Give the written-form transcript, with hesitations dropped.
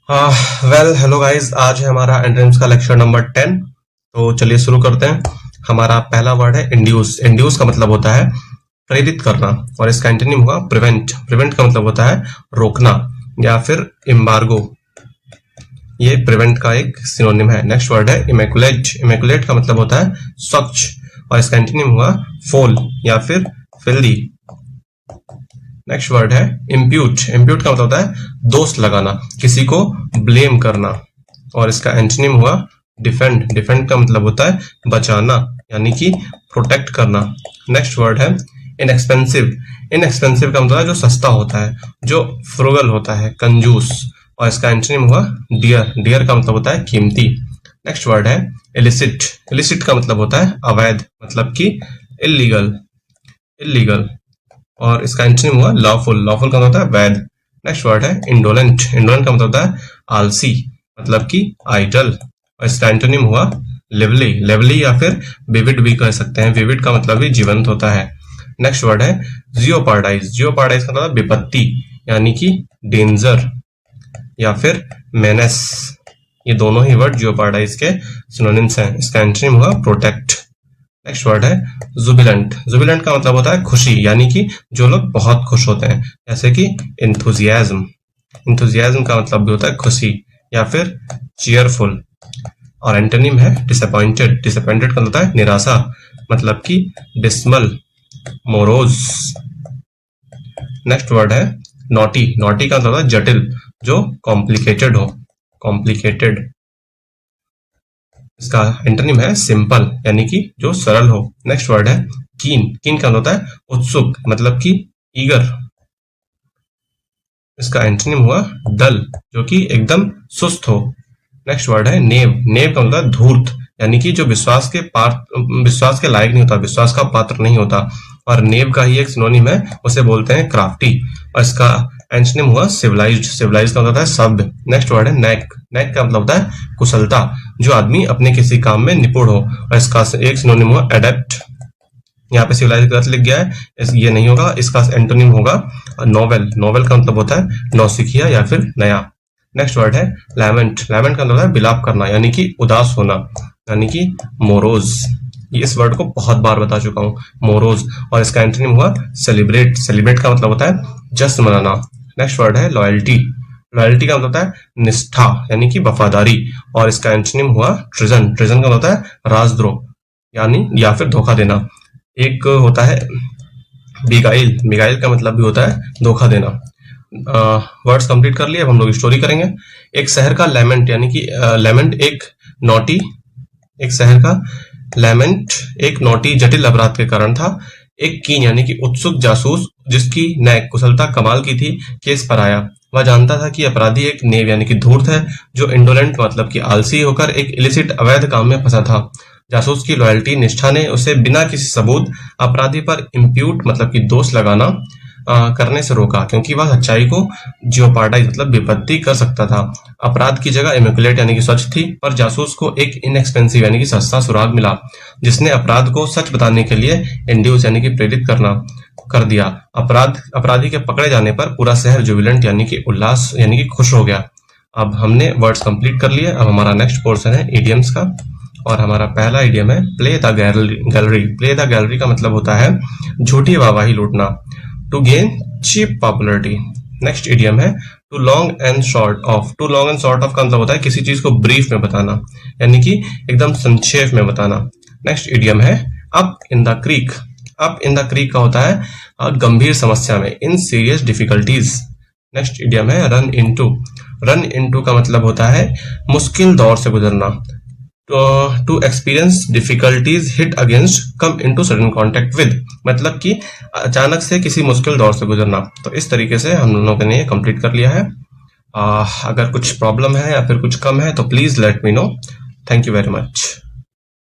Well hello guys, आज है हमारा एंट्रेंस का लेक्चर नंबर 10। तो चलिए शुरू करते हैं। हमारा पहला वर्ड है इंड्यूस। इंड्यूस का मतलब होता है प्रेरित करना, और इसका एंटोनिम हुआ प्रिवेंट। प्रिवेंट का मतलब होता है रोकना या फिर एम्बार्गो। ये प्रिवेंट का एक सिनोनिम है। नेक्स्ट वर्ड है इमेकुलेट। इमेकुलेट का मतलब होता है स्वच्छ, और इसका एंटोनिम हुआ फोल या फिर फिल्दी। नेक्स्ट वर्ड है इम्प्यूट। इम्प्यूट का मतलब होता है दोष लगाना, किसी को ब्लेम करना, और इसका एंटोनिम हुआ डिफेंड। डिफेंड का मतलब होता है बचाना यानी कि प्रोटेक्ट करना। नेक्स्ट वर्ड है इनएक्सपेंसिव। इनएक्सपेंसिव का मतलब है जो सस्ता होता है, जो फ्रुगल होता है, कंजूस, और इसका एंटोनिम हुआ डियर। डियर का मतलब होता है कीमती। नेक्स्ट वर्ड है इलिसिट। इलिसिट का मतलब होता है अवैध, मतलब कि इलीगल। इलीगल, और इसका एंटोनिम हुआ लॉफुल। लॉफुल का मतलब होता है वैध। नेक्स्ट वर्ड है इंडोलेंट। इंडोलेंट का मतलब होता है आलसी, मतलब कि आइडल, और इसका एंटोनिम हुआ लिवली। लिवली या फिर विविड भी कह सकते हैं। विविड का मतलब भी जीवंत होता है। नेक्स्ट वर्ड है जियोपार्डाइज। जियोपार्डाइज का मतलब विपत्ति यानी कि डेंजर या फिर मेनेस। ये दोनों ही वर्ड जियोपार्डाइज के सिनोनिम्स हैं। इसका एंटोनिम हुआ प्रोटेक्ट। नेक्स्ट वर्ड है जुबिलेंट। जुबिलेंट का मतलब होता है खुशी, यानी कि जो लोग बहुत खुश होते हैं, जैसे कि इंथुजियाज्म। इंथुजियाज्म का मतलब भी होता है खुशी या फिर चीयरफुल, और एंटोनिम है डिसअपॉइंटेड। डिसअपॉइंटेड का होता है निराशा, मतलब कि डिस्मल, मोरोज। नेक्स्ट वर्ड है नॉटी। नॉटी का मतलब होता है जटिल, जो कॉम्प्लिकेटेड हो, कॉम्प्लिकेटेड। इसका एंटोनिम है सिंपल, यानी कि जो सरल हो। नेक्स्ट वर्ड है कीन। कीन का होता है उत्सुक, मतलब कि ईगर। इसका एंटोनिम हुआ डल, जो कि एकदम सुस्त हो। नेक्स्ट वर्ड है नेव। नेव का मतलब धूर्त, यानी कि जो विश्वास के लायक नहीं होता, विश्वास का पात्र नहीं होता, और नेव का ही एक सिनोनिम है, उसे बोलते हैं क्राफ्टी, और इसका एंटोनिम हुआ सिविलाइज्ड। सिविलाइज्ड का मतलब होता है सभ्य। नेक्स्ट वर्ड है नेक। नेक का मतलब होता है कुशलता, जो आदमी अपने किसी काम में निपुण हो, और इसका एक सिनोनिम हुआ एडेप्ट। यहाँ पे सिविलाइज गलत लिख गया है, ये नहीं होगा। इसका एंटोनिम होगा नोवेल। नोवेल का मतलब होता है नौसिखिया या फिर नया। नेक्स्ट वर्ड है लैमेंट। लैमेंट का मतलब है विलाप करना, यानी कि उदास होना, यानी कि मोरोज। इस वर्ड को बहुत बार बता चुका हूँ, मोरोज, और इसका एंटोनिम हुआ सेलिब्रेट। सेलिब्रेट का मतलब होता है जश्न मनाना। नेक्स्ट वर्ड है लॉयल्टी। लॉयल्टी का मतलब होता है निष्ठा, यानी कि वफादारी, और इसका एंटोनिम हुआ ट्रिजन। ट्रिजन का मतलब होता है राजद्रोह, यानी या फिर धोखा देना। एक होता है बिगाइल। बिगाइल का मतलब भी होता है धोखा देना। वर्ड्स कंप्लीट कर लिए, अब हम लोग स्टोरी करेंगे। एक शहर का लेमेंट, यानी कि लेमेंट एक नोटी, एक शहर का लेमेंट एक नोटी जटिल अपराध के कारण था। एक कीन यानी कि उत्सुक जासूस, जिसकी नैक कुशलता कमाल की थी, केस पर आया। वह जानता था कि अपराधी एक नेव यानी कि धूर्त है, जो इंडोलेंट मतलब कि आलसी होकर एक इलिसिट अवैध काम में फंसा था। जासूस की लॉयल्टी निष्ठा ने उसे बिना किसी सबूत अपराधी पर इम्प्यूट मतलब कि दोष लगाना करने से रोका, क्योंकि वह सच्चाई को जियोपार्डाइज मतलब विपत्ति कर सकता था। अपराध की जगह इमेकुलेट यानी कि स्वच्छ थी, पर जासूस को एक इनएक्सपेंसिव यानी कि सस्ता सुराग मिला, जिसने अपराध को सच बताने के लिए इंड्यूस यानी कि प्रेरित करना कर दिया। अपराधी के पकड़े जाने पर पूरा शहर जुबिलेंट यानी कि उल्लास यानी कि खुश हो गया। अब हमने वर्ड्स कंप्लीट कर लिए। अब हमारा नेक्स्ट पोर्शन है इडियम्स का, और हमारा पहला इडियम है play the gallery. Play the gallery का मतलब होता है झूठी वाहवाही लूटना, to gain cheap popularity. Next idiom है too long and short of. Too long and short of का मतलब होता है किसी चीज को ब्रीफ में बताना, यानी कि एकदम संक्षेप में बताना। नेक्स्ट इडियम है up in the creek. Up in the creek का होता है गंभीर समस्या में, in serious difficulties. Next idiom है रन इनटू। रन इनटू का मतलब होता है मुश्किल दौर से गुजरना, to experience difficulties hit against come into sudden contact with, मतलब कि अचानक से किसी मुश्किल दौर से गुजरना। तो इस तरीके से हम लोगों ने कंप्लीट कर लिया है। अगर कुछ प्रॉब्लम है या फिर कुछ कम है तो please let me know. Thank you very much.